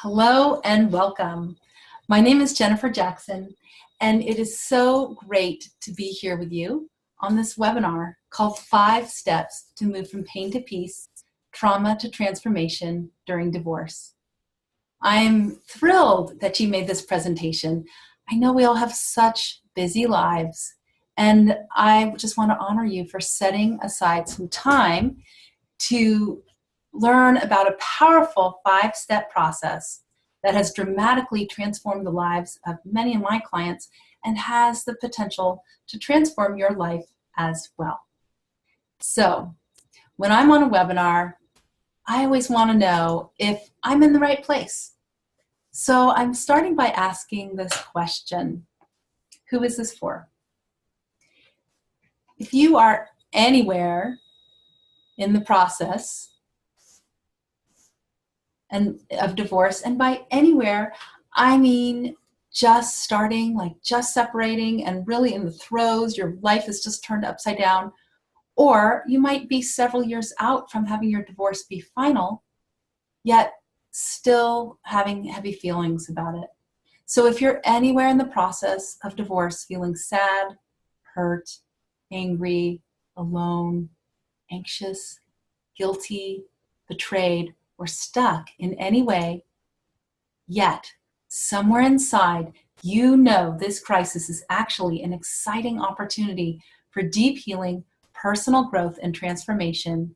Hello and welcome. My name is Jennifer Jackson, and it is so great to be here with you on this webinar called 5 Steps to Move from Pain to Peace, Trauma to Transformation During Divorce. I'm thrilled that you made this presentation. I know we all have such busy lives, and I just want to honor you for setting aside some time to learn about a powerful 5-step process that has dramatically transformed the lives of many of my clients and has the potential to transform your life as well. So, when I'm on a webinar, I always want to know if I'm in the right place. So I'm starting by asking this question: who is this for? If you are anywhere in the process of divorce, and by anywhere, I mean just starting, like just separating and really in the throes, your life is just turned upside down, or you might be several years out from having your divorce be final, yet still having heavy feelings about it. So if you're anywhere in the process of divorce, feeling sad, hurt, angry, alone, anxious, guilty, betrayed, or stuck in any way, yet somewhere inside you know this crisis is actually an exciting opportunity for deep healing, personal growth, and transformation,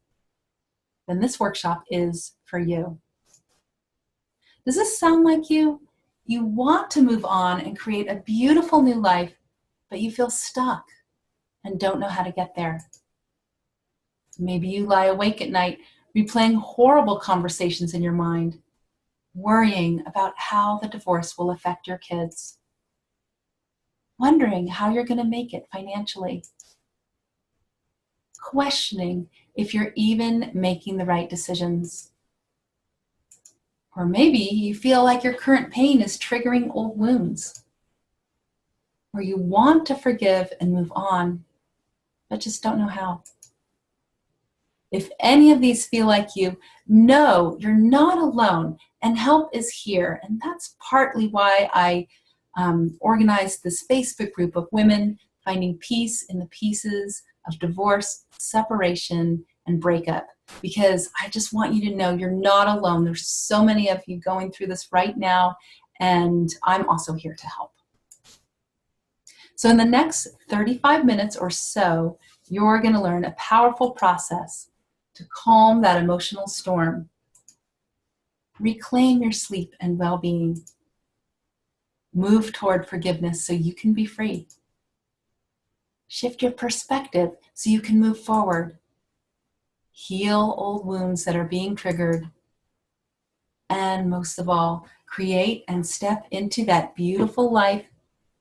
then this workshop is for you. Does this sound like you? You want to move on and create a beautiful new life, but you feel stuck and don't know how to get there. Maybe you lie awake at night replaying horrible conversations in your mind, worrying about how the divorce will affect your kids, wondering how you're going to make it financially, questioning if you're even making the right decisions. Or maybe you feel like your current pain is triggering old wounds, or you want to forgive and move on, but just don't know how. If any of these feel like you, know you're not alone and help is here. And that's partly why I organized this Facebook group of women finding peace in the pieces of divorce, separation, and breakup. Because I just want you to know you're not alone. There's so many of you going through this right now, and I'm also here to help. So in the next 35 minutes or so, you're going to learn a powerful process to calm that emotional storm, reclaim your sleep and well-being, move toward forgiveness so you can be free, shift your perspective so you can move forward, heal old wounds that are being triggered, and most of all, create and step into that beautiful life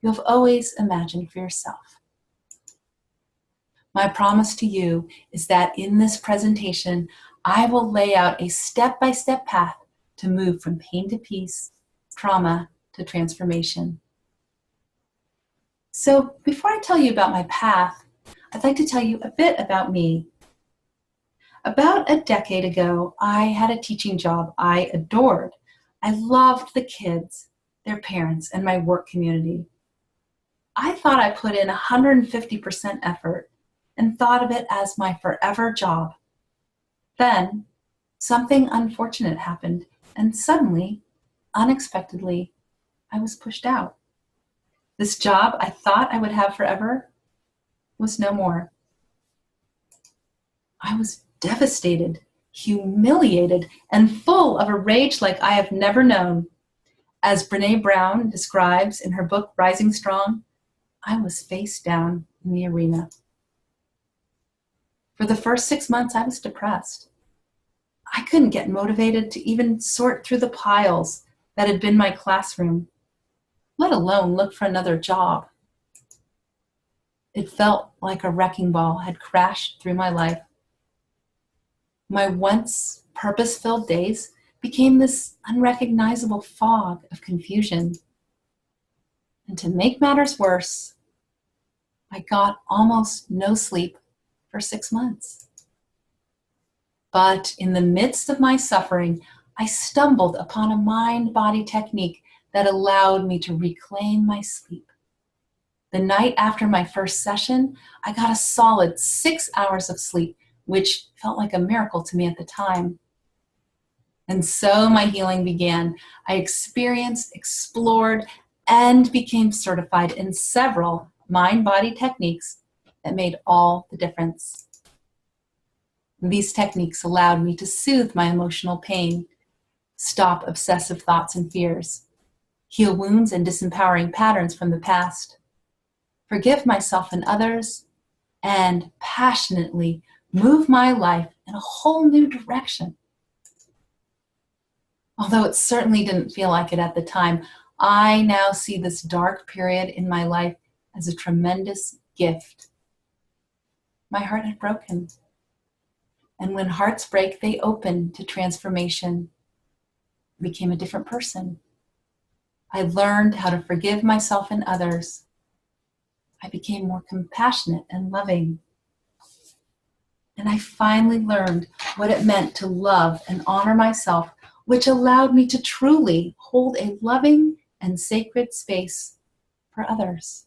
you've always imagined for yourself. My promise to you is that in this presentation, I will lay out a step-by-step path to move from pain to peace, trauma to transformation. So before I tell you about my path, I'd like to tell you a bit about me. About a decade ago, I had a teaching job I adored. I loved the kids, their parents, and my work community. I thought I put in 150% effort and thought of it as my forever job. Then, something unfortunate happened, and suddenly, unexpectedly, I was pushed out. This job I thought I would have forever was no more. I was devastated, humiliated, and full of a rage like I have never known. As Brené Brown describes in her book, Rising Strong, I was face down in the arena. For the first 6 months, I was depressed. I couldn't get motivated to even sort through the piles that had been my classroom, let alone look for another job. It felt like a wrecking ball had crashed through my life. My once purpose-filled days became this unrecognizable fog of confusion. And to make matters worse, I got almost no sleep for 6 months. But in the midst of my suffering, I stumbled upon a mind-body technique that allowed me to reclaim my sleep. The night after my first session, I got a solid 6 hours of sleep, which felt like a miracle to me at the time. And so my healing began. I experienced, explored, and became certified in several mind-body techniques that made all the difference. These techniques allowed me to soothe my emotional pain, stop obsessive thoughts and fears, heal wounds and disempowering patterns from the past, forgive myself and others, and passionately move my life in a whole new direction. Although it certainly didn't feel like it at the time, I now see this dark period in my life as a tremendous gift. My heart had broken. And when hearts break, they open to transformation. I became a different person. I learned how to forgive myself and others. I became more compassionate and loving. And I finally learned what it meant to love and honor myself, which allowed me to truly hold a loving and sacred space for others.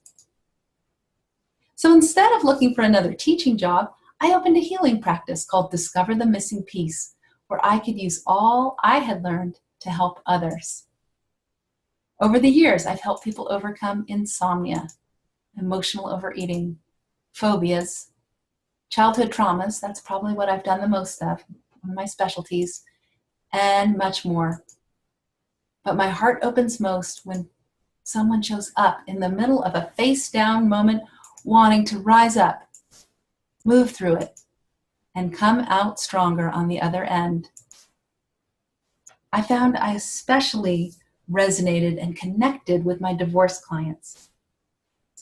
So instead of looking for another teaching job, I opened a healing practice called Discover the Missing Piece, where I could use all I had learned to help others. Over the years, I've helped people overcome insomnia, emotional overeating, phobias, childhood traumas, that's probably what I've done the most of, one of my specialties, and much more. But my heart opens most when someone shows up in the middle of a face-down moment, wanting to rise up, move through it, and come out stronger on the other end. I found I especially resonated and connected with my divorce clients.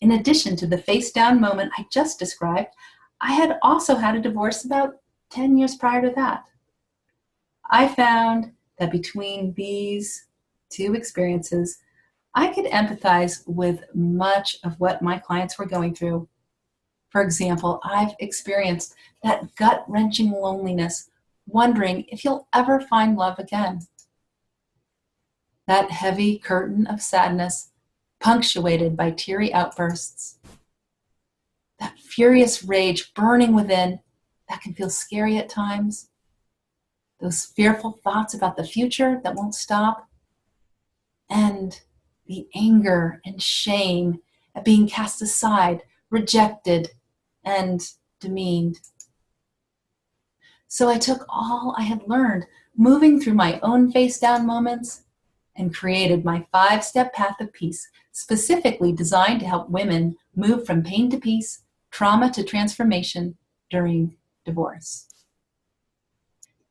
In addition to the face-down moment I just described, I had also had a divorce about 10 years prior to that. I found that between these two experiences, I could empathize with much of what my clients were going through. For example, I've experienced that gut-wrenching loneliness, wondering if you'll ever find love again. That heavy curtain of sadness, punctuated by teary outbursts. That furious rage burning within that can feel scary at times. Those fearful thoughts about the future that won't stop. And the anger and shame at being cast aside, rejected, and demeaned. So I took all I had learned, moving through my own face-down moments, and created my 5-step path of peace, specifically designed to help women move from pain to peace, trauma to transformation during divorce.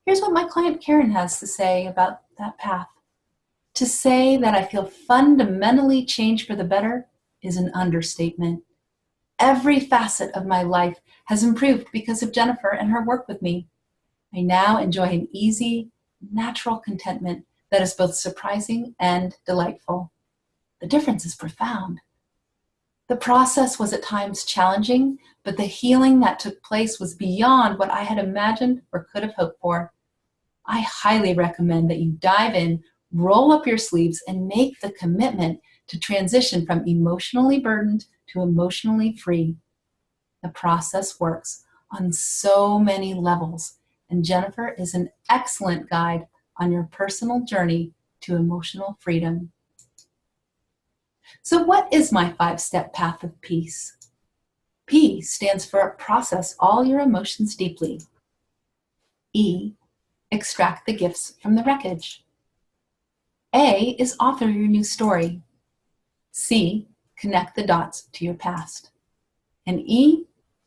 Here's what my client Karen has to say about that path. To say that I feel fundamentally changed for the better is an understatement. Every facet of my life has improved because of Jennifer and her work with me. I now enjoy an easy, natural contentment that is both surprising and delightful. The difference is profound. The process was at times challenging, but the healing that took place was beyond what I had imagined or could have hoped for. I highly recommend that you dive in, roll up your sleeves, and make the commitment to transition from emotionally burdened to emotionally free. The process works on so many levels, and Jennifer is an excellent guide on your personal journey to emotional freedom. So what is my 5-step path of peace? P stands for process all your emotions deeply. E, extract the gifts from the wreckage. A is author your new story. C, connect the dots to your past. And E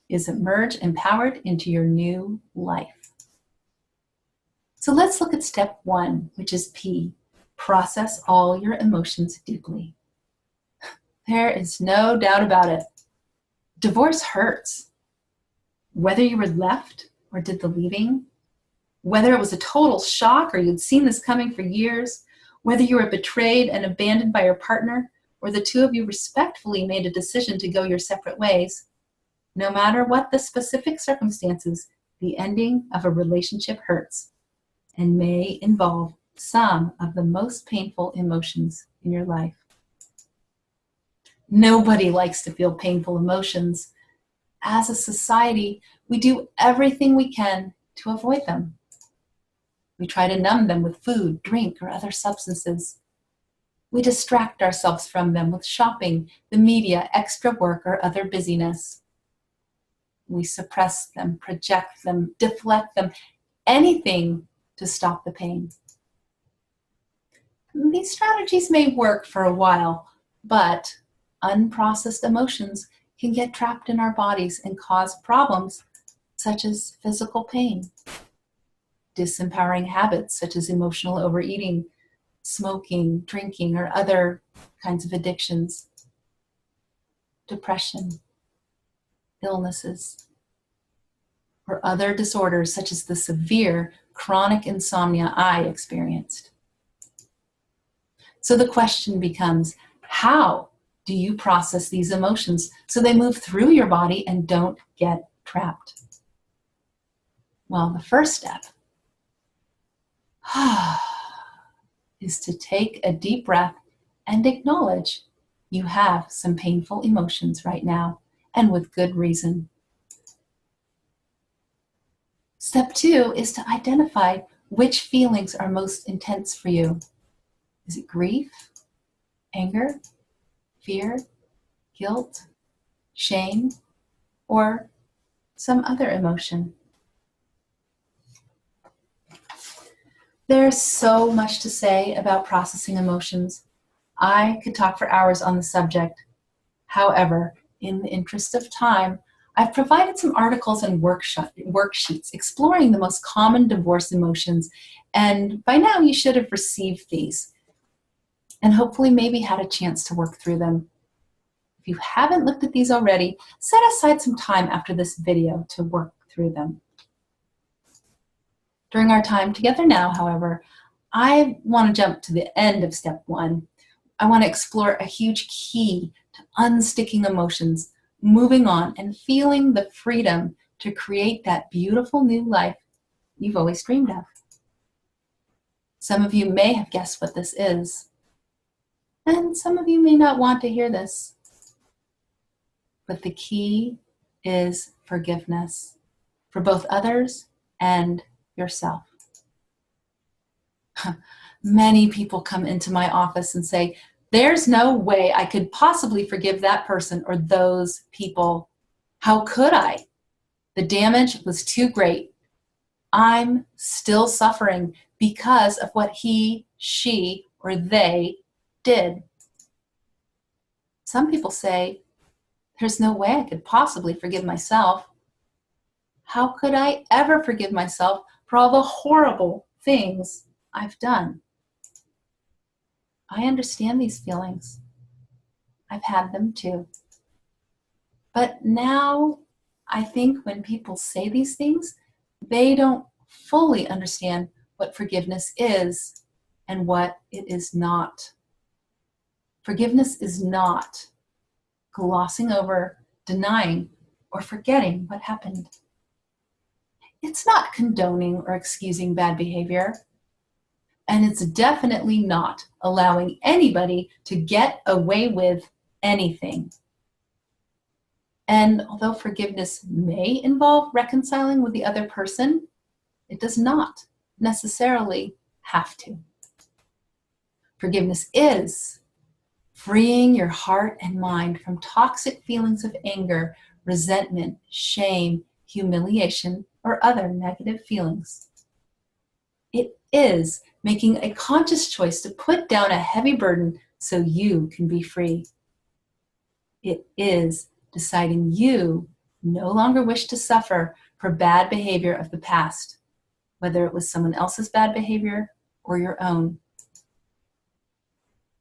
is emerge empowered into your new life. So let's look at step 1, which is P, process all your emotions deeply. There is no doubt about it. Divorce hurts. Whether you were left or did the leaving, whether it was a total shock or you'd seen this coming for years, whether you were betrayed and abandoned by your partner, or the two of you respectfully made a decision to go your separate ways, no matter what the specific circumstances, the ending of a relationship hurts and may involve some of the most painful emotions in your life. Nobody likes to feel painful emotions. As a society, we do everything we can to avoid them. We try to numb them with food, drink, or other substances. We distract ourselves from them with shopping, the media, extra work, or other busyness. We suppress them, project them, deflect them, anything to stop the pain. These strategies may work for a while, but unprocessed emotions can get trapped in our bodies and cause problems such as physical pain, disempowering habits such as emotional overeating, smoking, drinking, or other kinds of addictions, depression, illnesses, or other disorders such as the severe chronic insomnia I experienced. So the question becomes, how do you process these emotions so they move through your body and don't get trapped? Well, the first step is to take a deep breath and acknowledge you have some painful emotions right now, and with good reason. Step 2 is to identify which feelings are most intense for you. Is it grief, anger, fear, guilt, shame, or some other emotion? There's so much to say about processing emotions. I could talk for hours on the subject. However, in the interest of time, I've provided some articles and worksheets exploring the most common divorce emotions, and by now you should have received these and hopefully maybe had a chance to work through them. If you haven't looked at these already, set aside some time after this video to work through them. During our time together now, however, I want to jump to the end of step 1. I want to explore a huge key to unsticking emotions, moving on, and feeling the freedom to create that beautiful new life you've always dreamed of. Some of you may have guessed what this is, and some of you may not want to hear this. But the key is forgiveness for both others and yourself. Many people come into my office and say, there's no way I could possibly forgive that person or those people. How could I? The damage was too great. I'm still suffering because of what he, she, or they did. Some people say, there's no way I could possibly forgive myself. How could I ever forgive myself for all the horrible things I've done? I understand these feelings. I've had them too. But now I think when people say these things, they don't fully understand what forgiveness is and what it is not. Forgiveness is not glossing over, denying, or forgetting what happened. It's not condoning or excusing bad behavior. And it's definitely not allowing anybody to get away with anything. And although forgiveness may involve reconciling with the other person, it does not necessarily have to. Forgiveness is freeing your heart and mind from toxic feelings of anger, resentment, shame, humiliation, or other negative feelings. It is making a conscious choice to put down a heavy burden so you can be free. It is deciding you no longer wish to suffer for bad behavior of the past, whether it was someone else's bad behavior or your own.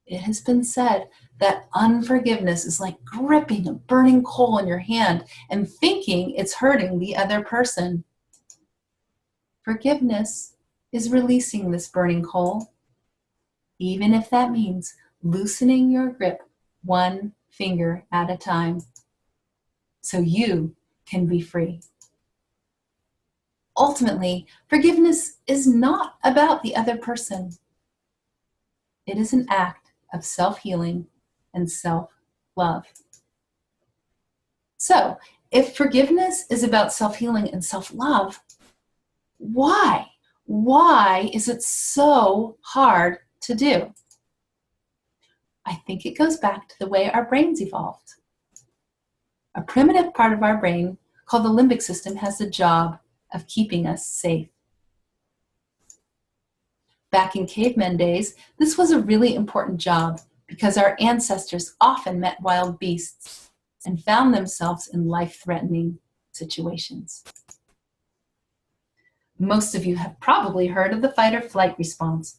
It has been said that unforgiveness is like gripping a burning coal in your hand and thinking it's hurting the other person. Forgiveness is releasing this burning coal, even if that means loosening your grip one finger at a time, so you can be free. Ultimately, forgiveness is not about the other person. It is an act of self-healing and self-love. So, if forgiveness is about self-healing and self-love, why? Why is it so hard to do? I think it goes back to the way our brains evolved. A primitive part of our brain called the limbic system has the job of keeping us safe. Back in caveman days, this was a really important job because our ancestors often met wild beasts and found themselves in life-threatening situations. Most of you have probably heard of the fight or flight response.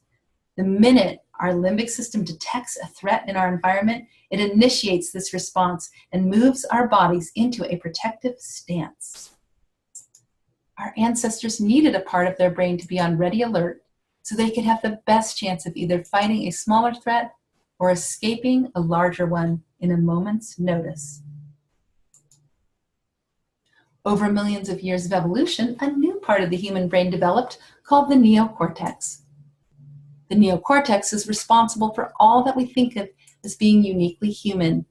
The minute our limbic system detects a threat in our environment, it initiates this response and moves our bodies into a protective stance. Our ancestors needed a part of their brain to be on ready alert so they could have the best chance of either fighting a smaller threat or escaping a larger one in a moment's notice. Over millions of years of evolution, a new part of the human brain developed called the neocortex. The neocortex is responsible for all that we think of as being uniquely human.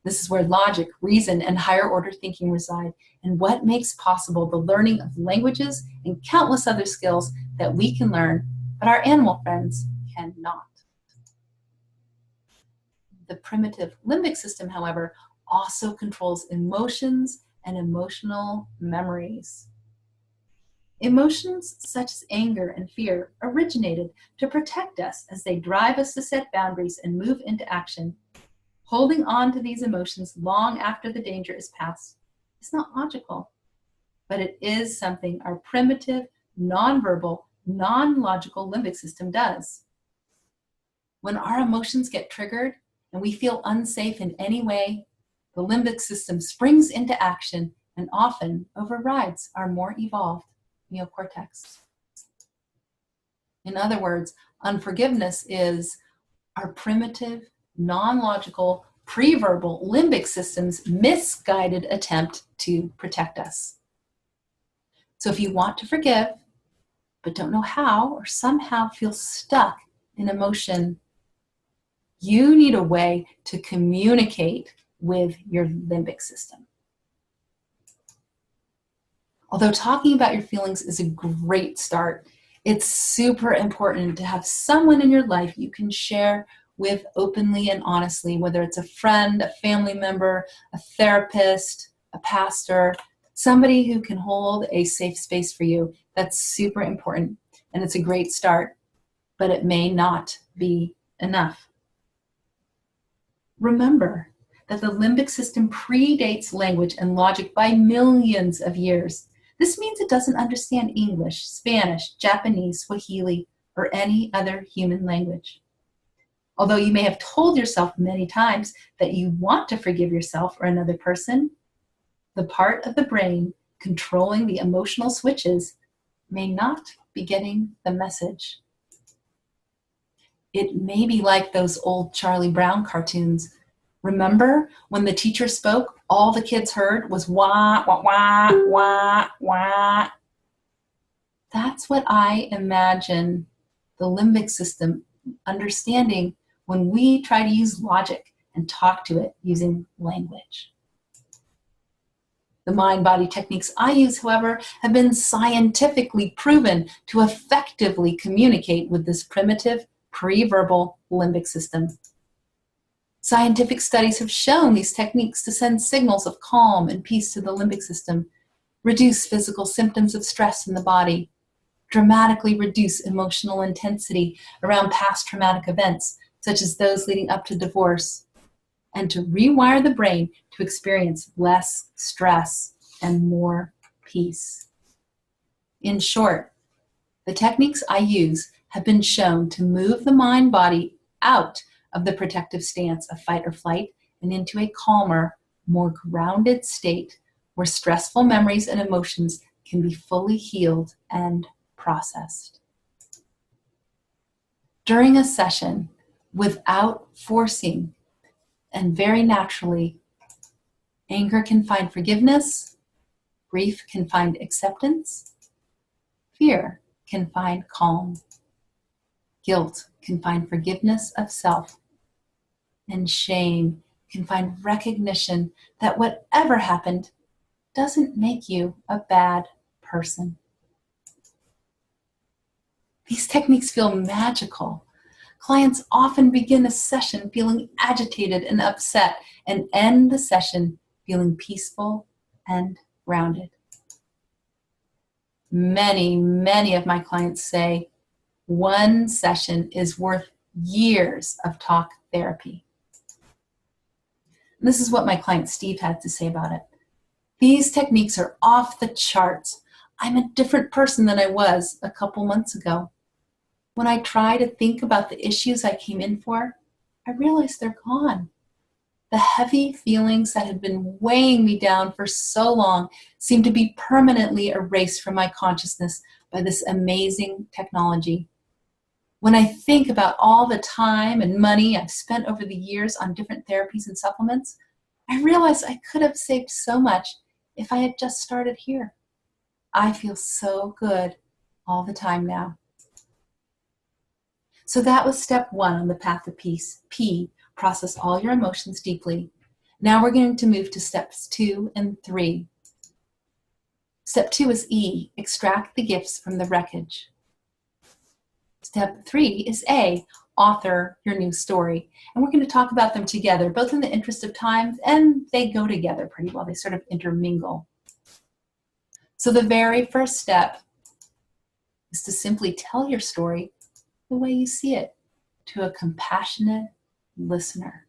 This is where logic, reason, and higher order thinking reside, and what makes possible the learning of languages and countless other skills that we can learn, but our animal friends cannot. The primitive limbic system, however, also controls emotions and emotional memories. Emotions such as anger and fear originated to protect us as they drive us to set boundaries and move into action. Holding on to these emotions long after the danger is past is not logical, but it is something our primitive, nonverbal, non-logical limbic system does. When our emotions get triggered and we feel unsafe in any way, the limbic system springs into action and often overrides our more evolved neocortex. In other words, unforgiveness is our primitive, non-logical, pre-verbal limbic system's misguided attempt to protect us. So if you want to forgive, but don't know how, or somehow feel stuck in emotion, you need a way to communicate with your limbic system. Although talking about your feelings is a great start, it's super important to have someone in your life you can share with openly and honestly, whether it's a friend, a family member, a therapist, a pastor, somebody who can hold a safe space for you. That's super important, and it's a great start, but it may not be enough. Remember that the limbic system predates language and logic by millions of years. This means it doesn't understand English, Spanish, Japanese, Swahili, or any other human language. Although you may have told yourself many times that you want to forgive yourself or another person, the part of the brain controlling the emotional switches may not be getting the message. It may be like those old Charlie Brown cartoons. Remember when the teacher spoke, all the kids heard was wah, wah, wah, wah, wah. That's what I imagine the limbic system understanding when we try to use logic and talk to it using language. The mind-body techniques I use, however, have been scientifically proven to effectively communicate with this primitive, pre-verbal limbic system. Scientific studies have shown these techniques to send signals of calm and peace to the limbic system, reduce physical symptoms of stress in the body, dramatically reduce emotional intensity around past traumatic events, such as those leading up to divorce, and to rewire the brain to experience less stress and more peace. In short, the techniques I use have been shown to move the mind-body out of the protective stance of fight or flight and into a calmer, more grounded state where stressful memories and emotions can be fully healed and processed. During a session, without forcing and very naturally, anger can find forgiveness, grief can find acceptance, fear can find calm. Guilt can find forgiveness of self, and shame can find recognition that whatever happened doesn't make you a bad person. These techniques feel magical. Clients often begin a session feeling agitated and upset and end the session feeling peaceful and grounded. Many of my clients say one session is worth years of talk therapy. And this is what my client Steve had to say about it. These techniques are off the charts. I'm a different person than I was a couple months ago. When I try to think about the issues I came in for, I realize they're gone. The heavy feelings that had been weighing me down for so long seem to be permanently erased from my consciousness by this amazing technology. When I think about all the time and money I've spent over the years on different therapies and supplements, I realize I could have saved so much if I had just started here. I feel so good all the time now. So that was step 1 on the path to peace. P, process all your emotions deeply. Now we're going to move to steps 2 and 3. Step 2 is E, extract the gifts from the wreckage. Step 3 is A, author your new story. And we're going to talk about them together, both in the interest of time, and they go together pretty well. They sort of intermingle. So the very first step is to simply tell your story the way you see it to a compassionate listener.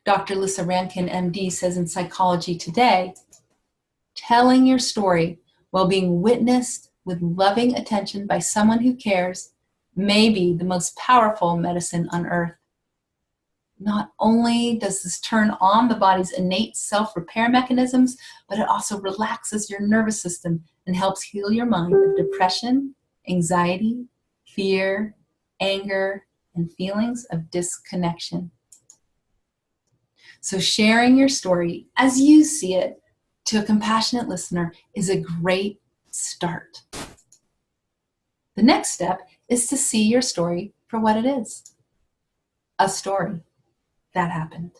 Dr. Lissa Rankin, MD, says in Psychology Today, telling your story while being witnessed with loving attention by someone who cares may be the most powerful medicine on earth. Not only does this turn on the body's innate self-repair mechanisms, but it also relaxes your nervous system and helps heal your mind of depression, anxiety, fear, anger, and feelings of disconnection. So sharing your story as you see it to a compassionate listener is a great start. The next step is to see your story for what it is. A story that happened.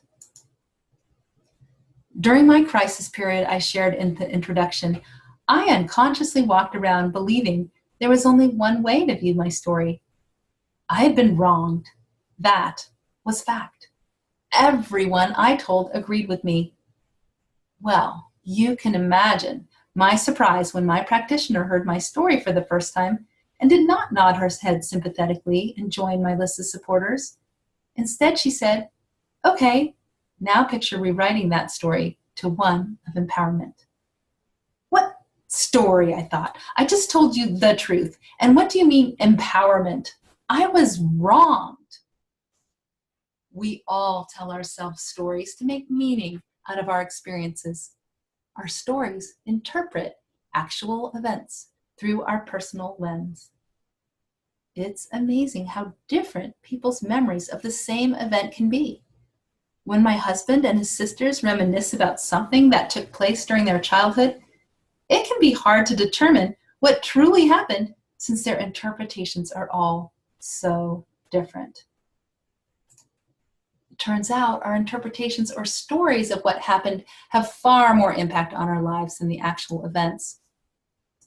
During my crisis period I shared in the introduction, I unconsciously walked around believing there was only one way to view my story. I had been wronged. That was fact. Everyone I told agreed with me. Well, you can imagine my surprise when my practitioner heard my story for the first time and did not nod her head sympathetically and join my list of supporters. Instead, she said, "Okay, now picture rewriting that story to one of empowerment." What story, I thought. I just told you the truth. And what do you mean empowerment? I was wronged. We all tell ourselves stories to make meaning out of our experiences. Our stories interpret actual events through our personal lens. It's amazing how different people's memories of the same event can be. When my husband and his sisters reminisce about something that took place during their childhood, it can be hard to determine what truly happened since their interpretations are all so different. It turns out our interpretations or stories of what happened have far more impact on our lives than the actual events.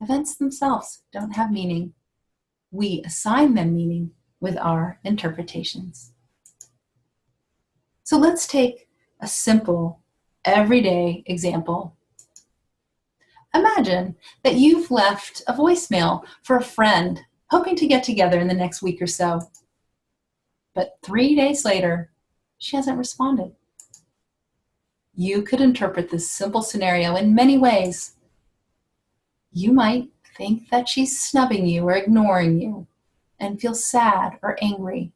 Events themselves don't have meaning. We assign them meaning with our interpretations. So let's take a simple, everyday example. Imagine that you've left a voicemail for a friend, hoping to get together in the next week or so. But 3 days later, she hasn't responded. You could interpret this simple scenario in many ways. You might think that she's snubbing you or ignoring you and feel sad or angry.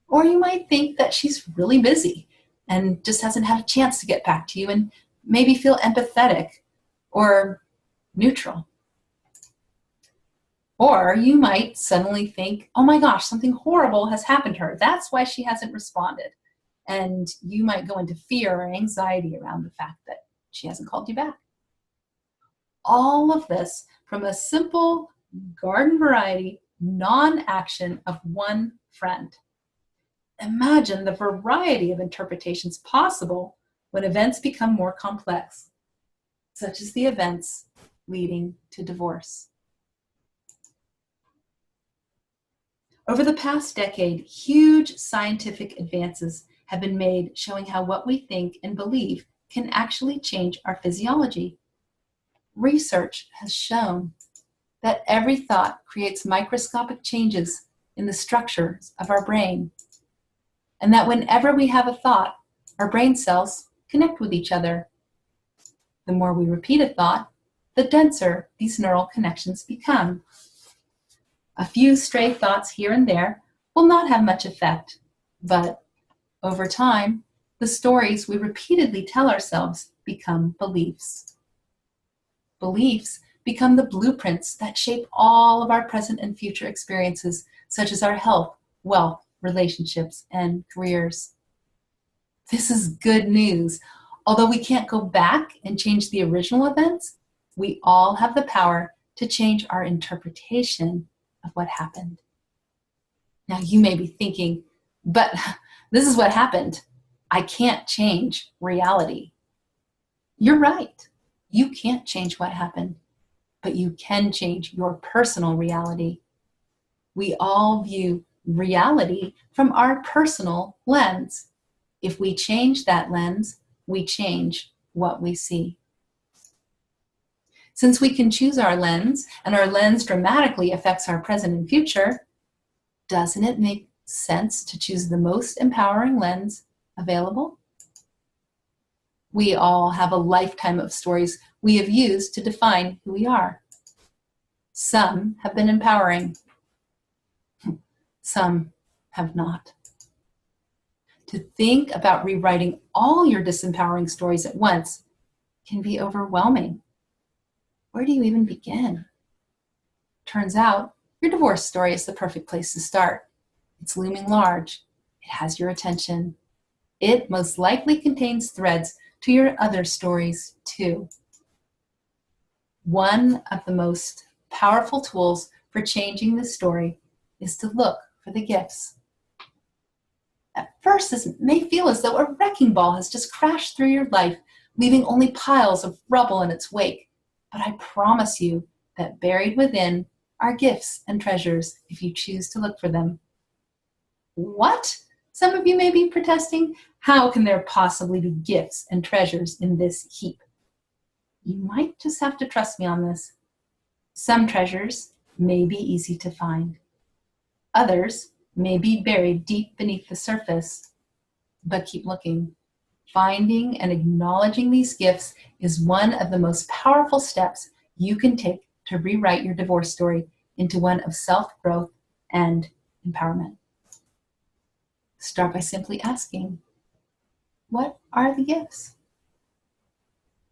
Or you might think that she's really busy and just hasn't had a chance to get back to you and maybe feel empathetic or neutral. Or you might suddenly think, oh my gosh, something horrible has happened to her. That's why she hasn't responded. And you might go into fear or anxiety around the fact that she hasn't called you back. All of this from a simple garden variety, non-action of one friend. Imagine the variety of interpretations possible when events become more complex, such as the events leading to divorce. Over the past decade, huge scientific advances have been made showing how what we think and believe can actually change our physiology. Research has shown that every thought creates microscopic changes in the structures of our brain, and that whenever we have a thought, our brain cells connect with each other. The more we repeat a thought, the denser these neural connections become. A few stray thoughts here and there will not have much effect, but over time, the stories we repeatedly tell ourselves become beliefs. Beliefs become the blueprints that shape all of our present and future experiences, such as our health, wealth, relationships, and careers. This is good news. Although we can't go back and change the original events, we all have the power to change our interpretation of what happened. Now you may be thinking, but this is what happened. I can't change reality. You're right. You can't change what happened, but you can change your personal reality. We all view reality from our personal lens. If we change that lens, we change what we see. Since we can choose our lens, and our lens dramatically affects our present and future, doesn't it make sense to choose the most empowering lens available? We all have a lifetime of stories we have used to define who we are. Some have been empowering. Some have not. To think about rewriting all your disempowering stories at once can be overwhelming. Where do you even begin? Turns out, your divorce story is the perfect place to start. It's looming large. It has your attention. It most likely contains threads to your other stories, too. One of the most powerful tools for changing the story is to look for the gifts. At first, this may feel as though a wrecking ball has just crashed through your life, leaving only piles of rubble in its wake. But I promise you that buried within are gifts and treasures if you choose to look for them. What? Some of you may be protesting. How can there possibly be gifts and treasures in this heap? You might just have to trust me on this. Some treasures may be easy to find. Others may be buried deep beneath the surface. But keep looking. Finding and acknowledging these gifts is one of the most powerful steps you can take to rewrite your divorce story into one of self-growth and empowerment. Start by simply asking, what are the gifts?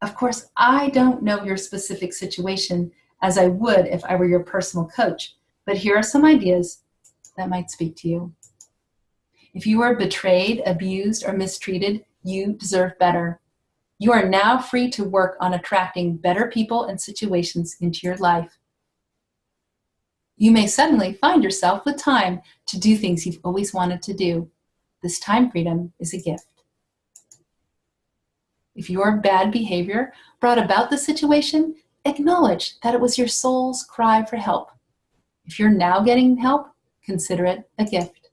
Of course, I don't know your specific situation as I would if I were your personal coach, but here are some ideas that might speak to you. If you were betrayed, abused, or mistreated, you deserve better. You are now free to work on attracting better people and situations into your life. You may suddenly find yourself with time to do things you've always wanted to do. This time freedom is a gift. If your bad behavior brought about the situation, acknowledge that it was your soul's cry for help. If you're now getting help, consider it a gift.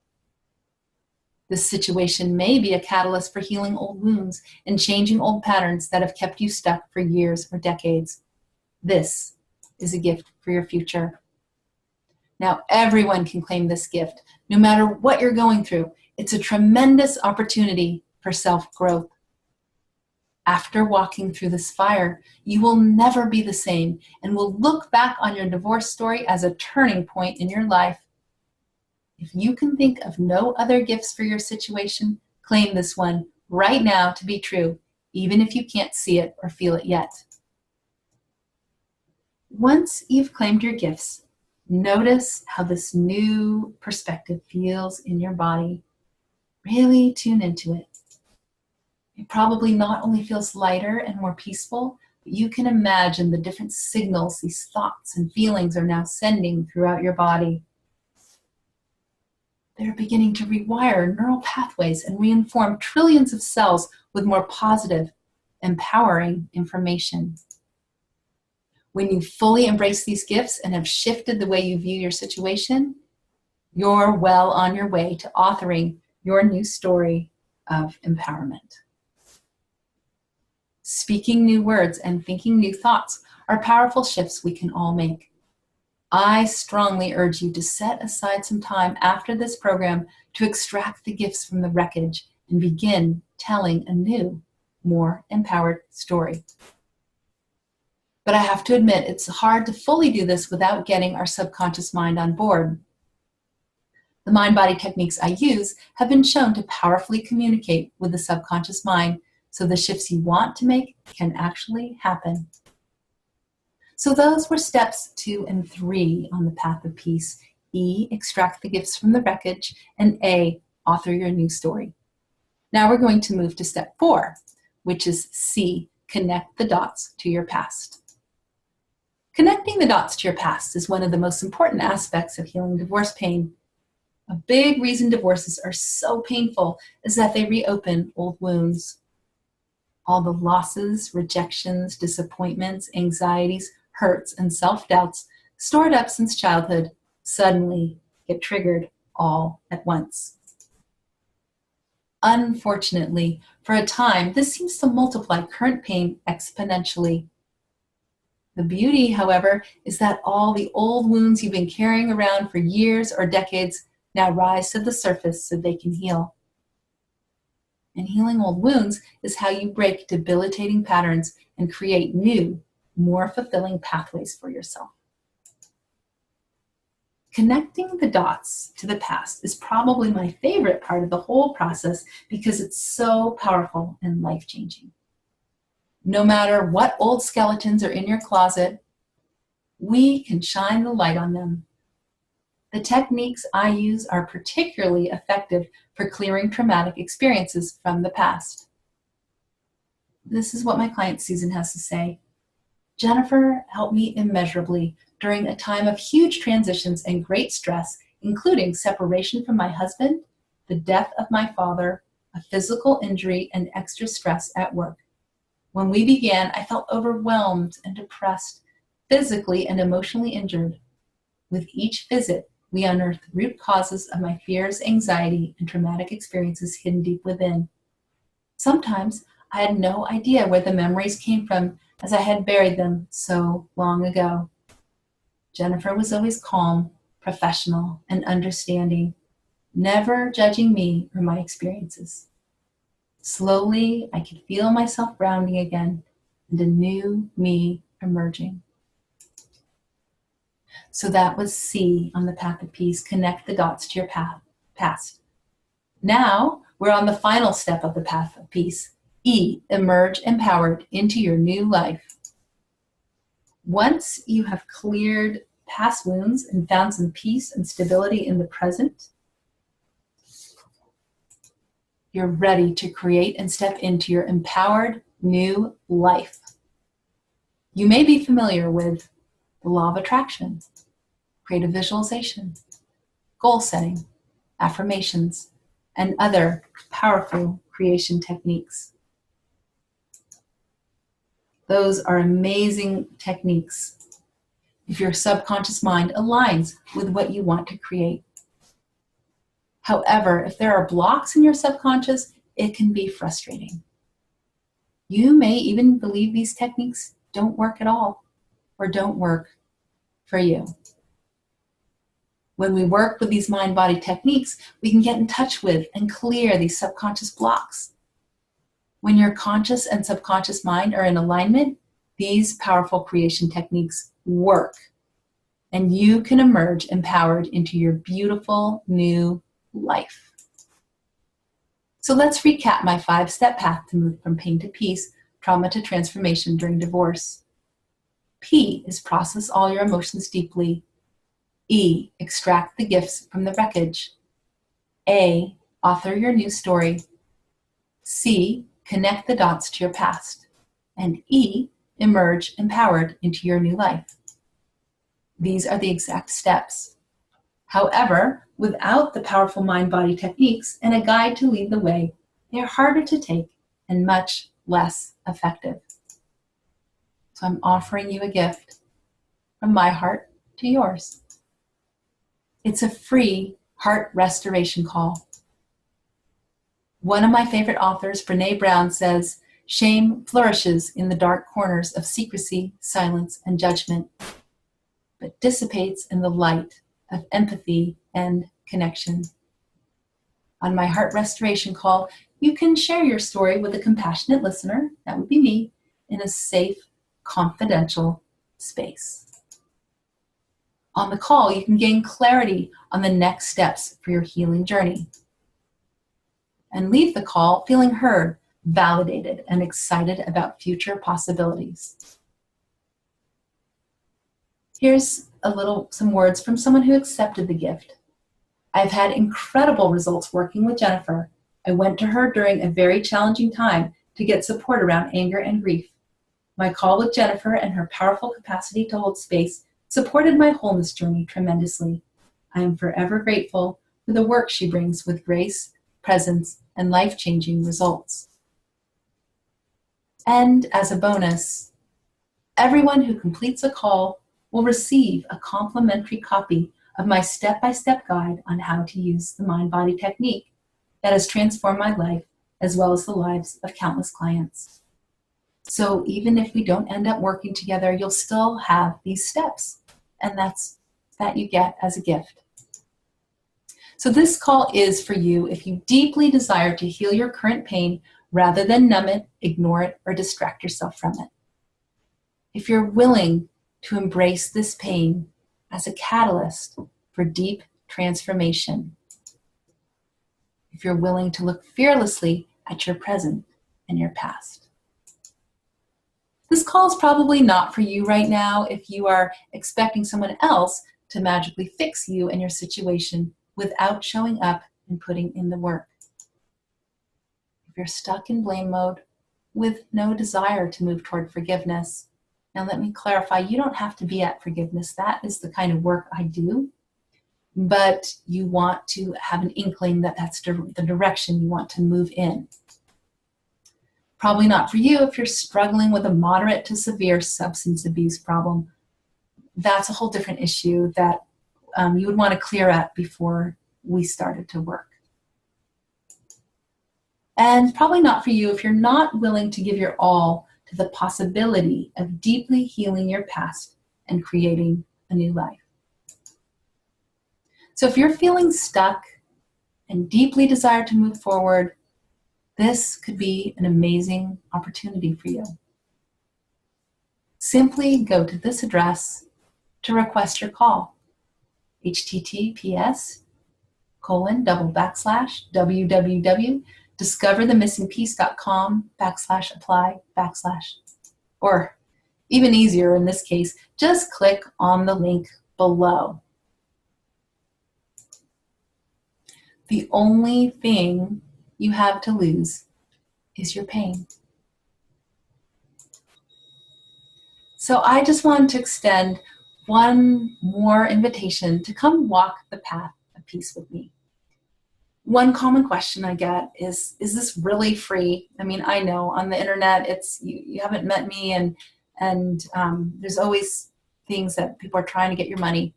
This situation may be a catalyst for healing old wounds and changing old patterns that have kept you stuck for years or decades. This is a gift for your future. Now, everyone can claim this gift, no matter what you're going through. It's a tremendous opportunity for self-growth. After walking through this fire, you will never be the same and will look back on your divorce story as a turning point in your life. If you can think of no other gifts for your situation, claim this one right now to be true, even if you can't see it or feel it yet. Once you've claimed your gifts, notice how this new perspective feels in your body. Really tune into it. It probably not only feels lighter and more peaceful, You can imagine the different signals these thoughts and feelings are now sending throughout your body. They're beginning to rewire neural pathways and reinform trillions of cells with more positive, empowering information. When you fully embrace these gifts and have shifted the way you view your situation, you're well on your way to authoring your new story of empowerment. Speaking new words and thinking new thoughts are powerful shifts we can all make. I strongly urge you to set aside some time after this program to extract the gifts from the wreckage and begin telling a new, more empowered story. But I have to admit, it's hard to fully do this without getting our subconscious mind on board. The mind-body techniques I use have been shown to powerfully communicate with the subconscious mind so the shifts you want to make can actually happen. So those were steps 2 and 3 on the path of peace. E, extract the gifts from the wreckage, and A, author your new story. Now we're going to move to step 4, which is C, connect the dots to your past. Connecting the dots to your past is one of the most important aspects of healing divorce pain. A big reason divorces are so painful is that they reopen old wounds. All the losses, rejections, disappointments, anxieties, hurts, and self-doubts stored up since childhood suddenly get triggered all at once. Unfortunately, for a time, this seems to multiply current pain exponentially. The beauty, however, is that all the old wounds you've been carrying around for years or decades now rise to the surface so they can heal. And healing old wounds is how you break debilitating patterns and create new, more fulfilling pathways for yourself. Connecting the dots to the past is probably my favorite part of the whole process because it's so powerful and life-changing. No matter what old skeletons are in your closet, we can shine the light on them. The techniques I use are particularly effective for clearing traumatic experiences from the past. This is what my client Susan has to say. Jennifer helped me immeasurably during a time of huge transitions and great stress, including separation from my husband, the death of my father, a physical injury, and extra stress at work. When we began, I felt overwhelmed and depressed, physically and emotionally injured. With each visit, we unearthed root causes of my fears, anxiety, and traumatic experiences hidden deep within. Sometimes I had no idea where the memories came from, as I had buried them so long ago. Jennifer was always calm, professional, and understanding, never judging me or my experiences. Slowly, I could feel myself grounding again and a new me emerging. So that was C on the path of peace, connect the dots to your past. Now, we're on the final step of the path of peace. E, emerge empowered into your new life. Once you have cleared past wounds and found some peace and stability in the present, you're ready to create and step into your empowered new life. You may be familiar with the law of attraction, creative visualization, goal setting, affirmations, and other powerful creation techniques. Those are amazing techniques if your subconscious mind aligns with what you want to create. However, if there are blocks in your subconscious, it can be frustrating. You may even believe these techniques don't work at all or don't work for you. When we work with these mind-body techniques, we can get in touch with and clear these subconscious blocks. When your conscious and subconscious mind are in alignment, these powerful creation techniques work, and you can emerge empowered into your beautiful new life. So let's recap my 5-step path to move from pain to peace, trauma to transformation during divorce. P is process all your emotions deeply. E, extract the gifts from the wreckage. A, author your new story. C, connect the dots to your past. And E, emerge empowered into your new life. These are the exact steps. However, without the powerful mind-body techniques and a guide to lead the way, they are harder to take and much less effective. So I'm offering you a gift from my heart to yours. It's a free heart restoration call. One of my favorite authors, Brené Brown, says, "Shame flourishes in the dark corners of secrecy, silence, and judgment, but dissipates in the light of empathy and connection." On my heart restoration call, you can share your story with a compassionate listener, that would be me, in a safe, confidential space. On the call, you can gain clarity on the next steps for your healing journey. And leave the call feeling heard, validated, and excited about future possibilities. Here's some words from someone who accepted the gift. "I've had incredible results working with Jennifer. I went to her during a very challenging time to get support around anger and grief. My call with Jennifer and her powerful capacity to hold space supported my wholeness journey tremendously. I am forever grateful for the work she brings with grace, presence, and life-changing results." And as a bonus, everyone who completes a call will receive a complimentary copy of my step-by-step guide on how to use the mind-body technique that has transformed my life as well as the lives of countless clients. So even if we don't end up working together, you'll still have these steps, and that you get as a gift. So this call is for you if you deeply desire to heal your current pain rather than numb it, ignore it, or distract yourself from it. If you're willing to embrace this pain as a catalyst for deep transformation. If you're willing to look fearlessly at your present and your past. This call is probably not for you right now if you are expecting someone else to magically fix you and your situation without showing up and putting in the work. If you're stuck in blame mode with no desire to move toward forgiveness, now let me clarify, you don't have to be at forgiveness. That is the kind of work I do, but you want to have an inkling that that's the direction you want to move in. Probably not for you if you're struggling with a moderate to severe substance abuse problem. That's a whole different issue that you would want to clear up before we started to work. And probably not for you if you're not willing to give your all to the possibility of deeply healing your past and creating a new life. So if you're feeling stuck and deeply desire to move forward, this could be an amazing opportunity for you. Simply go to this address to request your call. https://www.discoverthemissingpiece.com/apply/, or even easier in this case, just click on the link below. The only thing you have to lose is your pain. So I just wanted to extend one more invitation to come walk the path of peace with me. One common question I get is this really free? I mean, I know on the internet, you haven't met me, and there's always things that people are trying to get your money.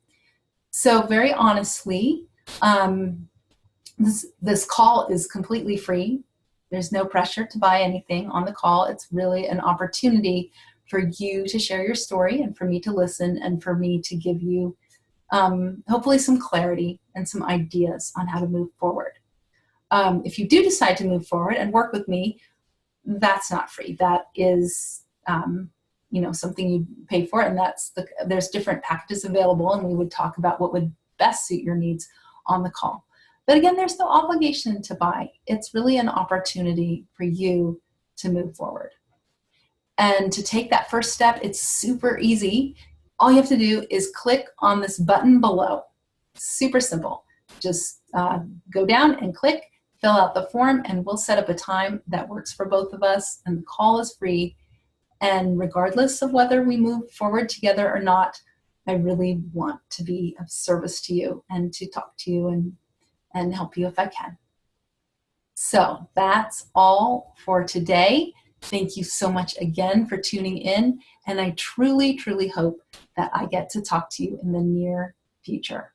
So very honestly, this call is completely free. There's no pressure to buy anything on the call. It's really an opportunity for you to share your story and for me to listen and for me to give you hopefully some clarity and some ideas on how to move forward. If you do decide to move forward and work with me, that's not free. That is something you pay for, and there's different packages available, and we would talk about what would best suit your needs on the call. But again, there's no obligation to buy. It's really an opportunity for you to move forward. And to take that first step, it's super easy. All you have to do is click on this button below. Super simple. Just go down and click, fill out the form, and we'll set up a time that works for both of us. And the call is free. And regardless of whether we move forward together or not, I really want to be of service to you and to talk to you and help you if I can. So that's all for today. Thank you so much again for tuning in. And I truly, truly hope that I get to talk to you in the near future.